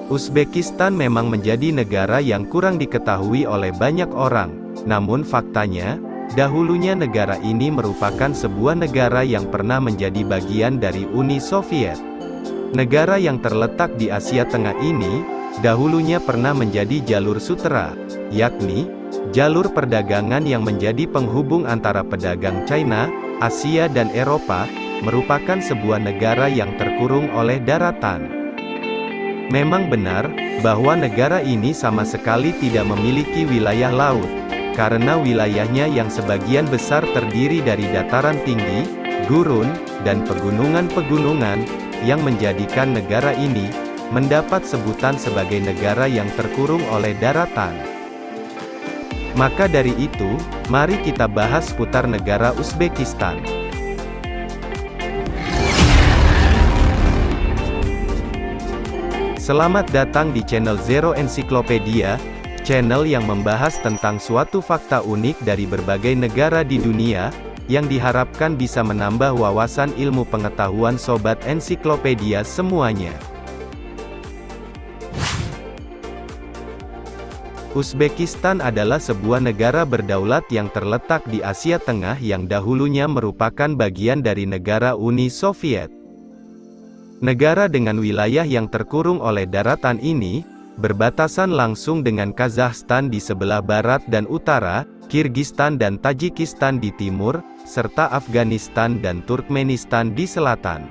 Uzbekistan memang menjadi negara yang kurang diketahui oleh banyak orang, namun faktanya, dahulunya negara ini merupakan sebuah negara yang pernah menjadi bagian dari Uni Soviet. Negara yang terletak di Asia Tengah ini, dahulunya pernah menjadi jalur sutera, yakni, jalur perdagangan yang menjadi penghubung antara pedagang China, Asia dan Eropa, merupakan sebuah negara yang terkurung oleh daratan. Memang benar, bahwa negara ini sama sekali tidak memiliki wilayah laut, karena wilayahnya yang sebagian besar terdiri dari dataran tinggi, gurun, dan pegunungan-pegunungan, yang menjadikan negara ini, mendapat sebutan sebagai negara yang terkurung oleh daratan. Maka dari itu, mari kita bahas seputar negara Uzbekistan. Selamat datang di channel Zero Encyclopedia, channel yang membahas tentang suatu fakta unik dari berbagai negara di dunia, yang diharapkan bisa menambah wawasan ilmu pengetahuan sobat ensiklopedia semuanya. Uzbekistan adalah sebuah negara berdaulat yang terletak di Asia Tengah yang dahulunya merupakan bagian dari negara Uni Soviet. Negara dengan wilayah yang terkurung oleh daratan ini, berbatasan langsung dengan Kazakhstan di sebelah barat dan utara, Kirgistan dan Tajikistan di timur, serta Afghanistan dan Turkmenistan di selatan.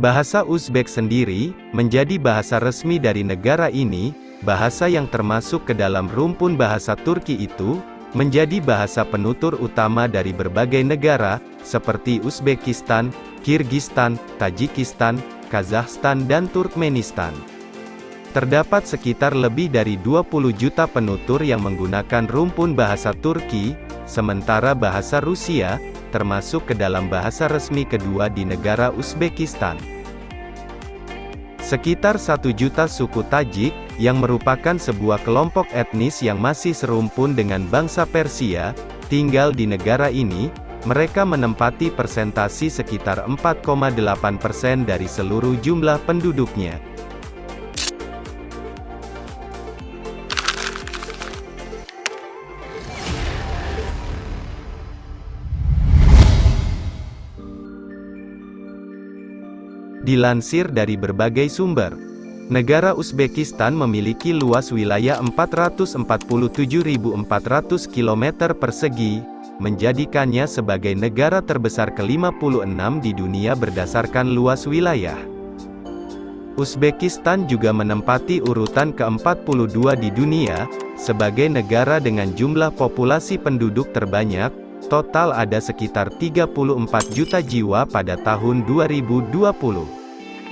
Bahasa Uzbek sendiri, menjadi bahasa resmi dari negara ini, bahasa yang termasuk ke dalam rumpun bahasa Turki itu, menjadi bahasa penutur utama dari berbagai negara, seperti Uzbekistan, Kirgistan, Tajikistan, Kazakhstan dan Turkmenistan. Terdapat sekitar lebih dari 20 juta penutur yang menggunakan rumpun bahasa Turki, sementara bahasa Rusia, termasuk ke dalam bahasa resmi kedua di negara Uzbekistan. Sekitar 1 juta suku Tajik, yang merupakan sebuah kelompok etnis yang masih serumpun dengan bangsa Persia, tinggal di negara ini. Mereka menempati persentasi sekitar 4,8% dari seluruh jumlah penduduknya. Dilansir dari berbagai sumber, negara Uzbekistan memiliki luas wilayah 447.400 km persegi, menjadikannya sebagai negara terbesar ke-56 di dunia berdasarkan luas wilayah. Uzbekistan juga menempati urutan ke-42 di dunia, sebagai negara dengan jumlah populasi penduduk terbanyak, total ada sekitar 34 juta jiwa pada tahun 2020.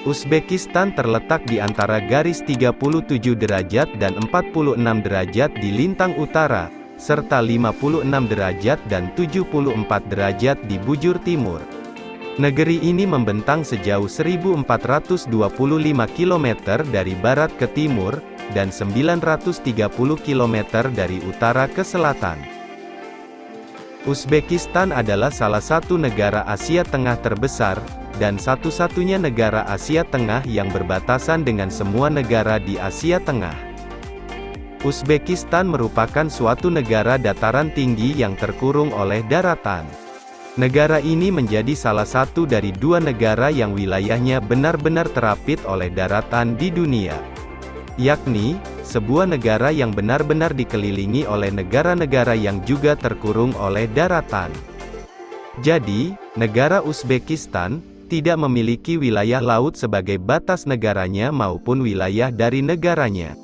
Uzbekistan terletak di antara garis 37 derajat dan 46 derajat di lintang utara, serta 56 derajat dan 74 derajat di bujur timur. Negeri ini membentang sejauh 1425 km dari barat ke timur, dan 930 km dari utara ke selatan. Uzbekistan adalah salah satu negara Asia Tengah terbesar, dan satu-satunya negara Asia Tengah yang berbatasan dengan semua negara di Asia Tengah. Uzbekistan merupakan suatu negara dataran tinggi yang terkurung oleh daratan. Negara ini menjadi salah satu dari dua negara yang wilayahnya benar-benar terapit oleh daratan di dunia. Yakni, sebuah negara yang benar-benar dikelilingi oleh negara-negara yang juga terkurung oleh daratan. Jadi, negara Uzbekistan tidak memiliki wilayah laut sebagai batas negaranya maupun wilayah dari negaranya.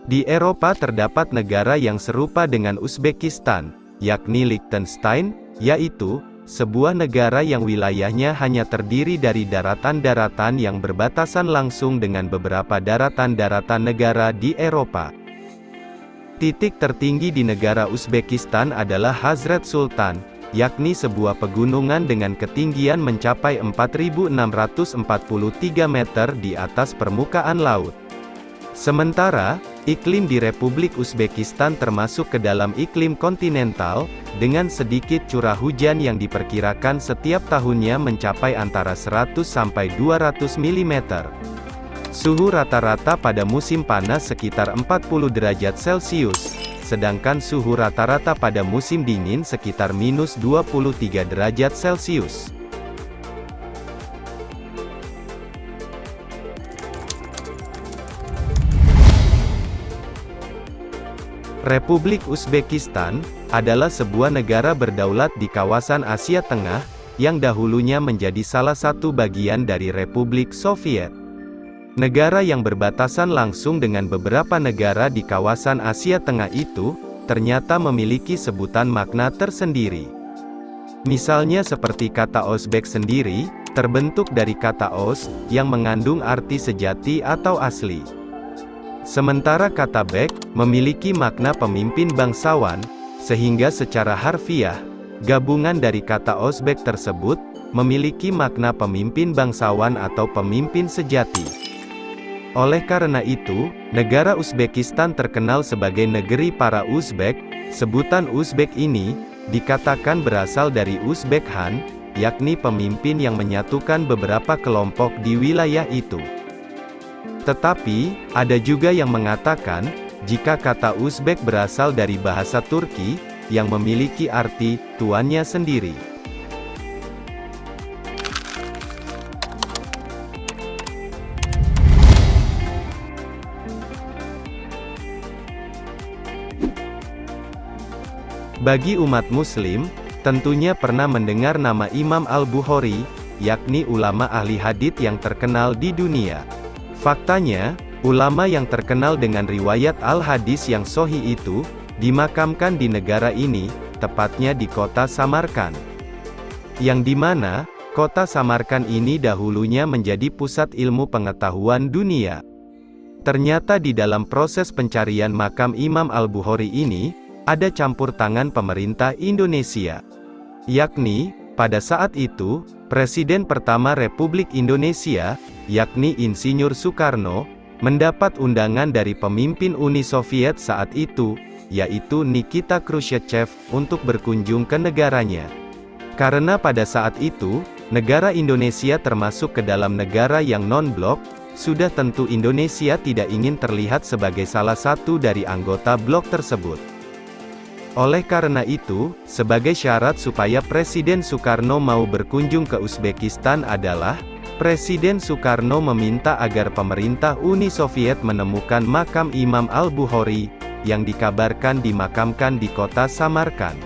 Di Eropa terdapat negara yang serupa dengan Uzbekistan, yakni Liechtenstein, yaitu, sebuah negara yang wilayahnya hanya terdiri dari daratan-daratan yang berbatasan langsung dengan beberapa daratan-daratan negara di Eropa. Titik tertinggi di negara Uzbekistan adalah Hazret Sultan, yakni sebuah pegunungan dengan ketinggian mencapai 4.643 meter di atas permukaan laut. Sementara, iklim di Republik Uzbekistan termasuk ke dalam iklim kontinental, dengan sedikit curah hujan yang diperkirakan setiap tahunnya mencapai antara 100 sampai 200 mm. Suhu rata-rata pada musim panas sekitar 40 derajat Celcius, sedangkan suhu rata-rata pada musim dingin sekitar minus 23 derajat Celcius. Republik Uzbekistan adalah sebuah negara berdaulat di kawasan Asia Tengah, yang dahulunya menjadi salah satu bagian dari Republik Soviet. Negara yang berbatasan langsung dengan beberapa negara di kawasan Asia Tengah itu, ternyata memiliki sebutan makna tersendiri. Misalnya seperti kata Uzbek sendiri, terbentuk dari kata Oz, yang mengandung arti sejati atau asli. Sementara kata Bek, memiliki makna pemimpin bangsawan, sehingga secara harfiah, gabungan dari kata Uzbek tersebut, memiliki makna pemimpin bangsawan atau pemimpin sejati. Oleh karena itu, negara Uzbekistan terkenal sebagai negeri para Uzbek. Sebutan Uzbek ini, dikatakan berasal dari Uzbek Khan, yakni pemimpin yang menyatukan beberapa kelompok di wilayah itu. Tetapi, ada juga yang mengatakan, jika kata Uzbek berasal dari bahasa Turki, yang memiliki arti, tuannya sendiri. Bagi umat muslim, tentunya pernah mendengar nama Imam Al-Bukhari, yakni ulama ahli hadits yang terkenal di dunia. Faktanya, ulama yang terkenal dengan riwayat al-hadis yang sahih itu, dimakamkan di negara ini, tepatnya di kota Samarkand. Yang dimana, kota Samarkand ini dahulunya menjadi pusat ilmu pengetahuan dunia. Ternyata di dalam proses pencarian makam Imam Al-Bukhari ini, ada campur tangan pemerintah Indonesia. Yakni, pada saat itu, Presiden pertama Republik Indonesia, yakni Insinyur Soekarno, mendapat undangan dari pemimpin Uni Soviet saat itu, yaitu Nikita Khrushchev, untuk berkunjung ke negaranya. Karena pada saat itu, negara Indonesia termasuk ke dalam negara yang non-blok, sudah tentu Indonesia tidak ingin terlihat sebagai salah satu dari anggota blok tersebut. Oleh karena itu, sebagai syarat supaya Presiden Soekarno mau berkunjung ke Uzbekistan adalah, Presiden Soekarno meminta agar pemerintah Uni Soviet menemukan makam Imam Al-Bukhari, yang dikabarkan dimakamkan di kota Samarkand.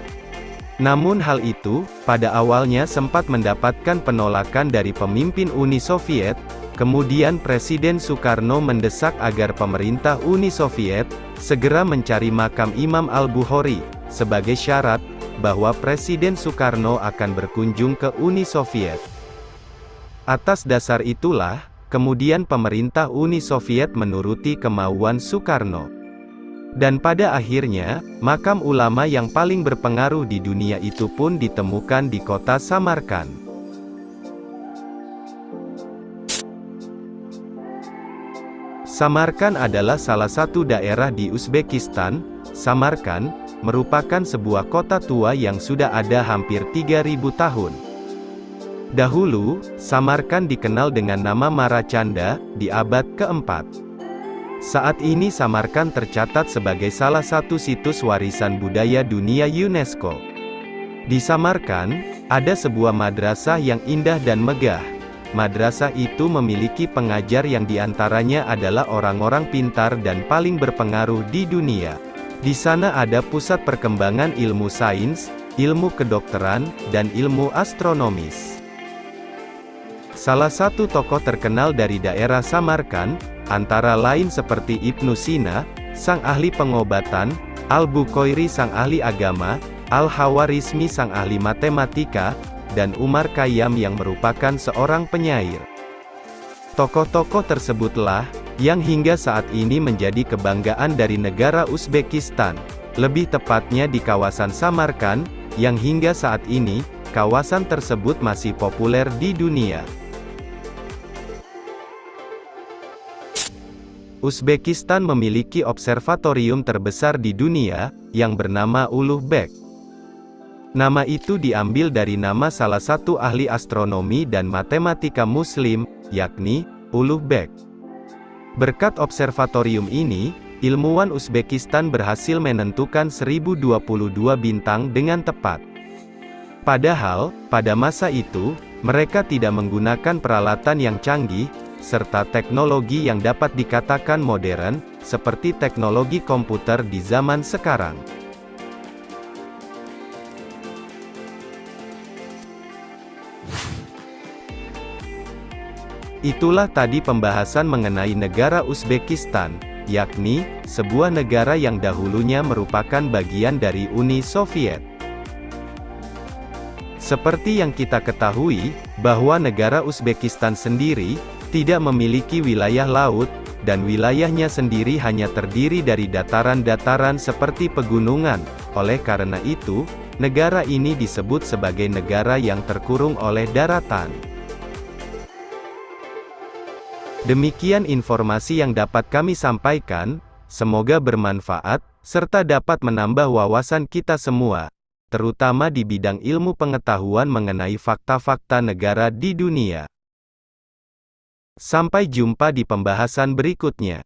Namun hal itu, pada awalnya sempat mendapatkan penolakan dari pemimpin Uni Soviet, kemudian Presiden Soekarno mendesak agar pemerintah Uni Soviet, segera mencari makam Imam Al-Bukhari, sebagai syarat, bahwa Presiden Soekarno akan berkunjung ke Uni Soviet. Atas dasar itulah, kemudian pemerintah Uni Soviet menuruti kemauan Soekarno. Dan pada akhirnya, makam ulama yang paling berpengaruh di dunia itu pun ditemukan di kota Samarkand. Samarkand adalah salah satu daerah di Uzbekistan. Samarkand merupakan sebuah kota tua yang sudah ada hampir 3000 tahun. Dahulu, Samarkand dikenal dengan nama Maracanda, di abad keempat. Saat ini Samarkand tercatat sebagai salah satu situs warisan budaya dunia UNESCO. Di Samarkand, ada sebuah madrasah yang indah dan megah. Madrasah itu memiliki pengajar yang diantaranya adalah orang-orang pintar dan paling berpengaruh di dunia. Di sana ada pusat perkembangan ilmu sains, ilmu kedokteran, dan ilmu astronomis. Salah satu tokoh terkenal dari daerah Samarkand, antara lain seperti Ibnu Sina, sang ahli pengobatan, Al-Bukhari sang ahli agama, Al-Khawarizmi sang ahli matematika, dan Umar Khayyam yang merupakan seorang penyair. Tokoh-tokoh tersebutlah, yang hingga saat ini menjadi kebanggaan dari negara Uzbekistan, lebih tepatnya di kawasan Samarkand, yang hingga saat ini, kawasan tersebut masih populer di dunia. Uzbekistan memiliki observatorium terbesar di dunia, yang bernama Uluh Bek. Nama itu diambil dari nama salah satu ahli astronomi dan matematika Muslim, yakni Uluh Bek. Berkat observatorium ini, ilmuwan Uzbekistan berhasil menentukan 1022 bintang dengan tepat. Padahal, pada masa itu, mereka tidak menggunakan peralatan yang canggih, serta teknologi yang dapat dikatakan modern, seperti teknologi komputer di zaman sekarang. Itulah tadi pembahasan mengenai negara Uzbekistan, yakni, sebuah negara yang dahulunya merupakan bagian dari Uni Soviet. Seperti yang kita ketahui, bahwa negara Uzbekistan sendiri, tidak memiliki wilayah laut, dan wilayahnya sendiri hanya terdiri dari dataran-dataran seperti pegunungan. Oleh karena itu, negara ini disebut sebagai negara yang terkurung oleh daratan. Demikian informasi yang dapat kami sampaikan, semoga bermanfaat, serta dapat menambah wawasan kita semua, terutama di bidang ilmu pengetahuan mengenai fakta-fakta negara di dunia. Sampai jumpa di pembahasan berikutnya.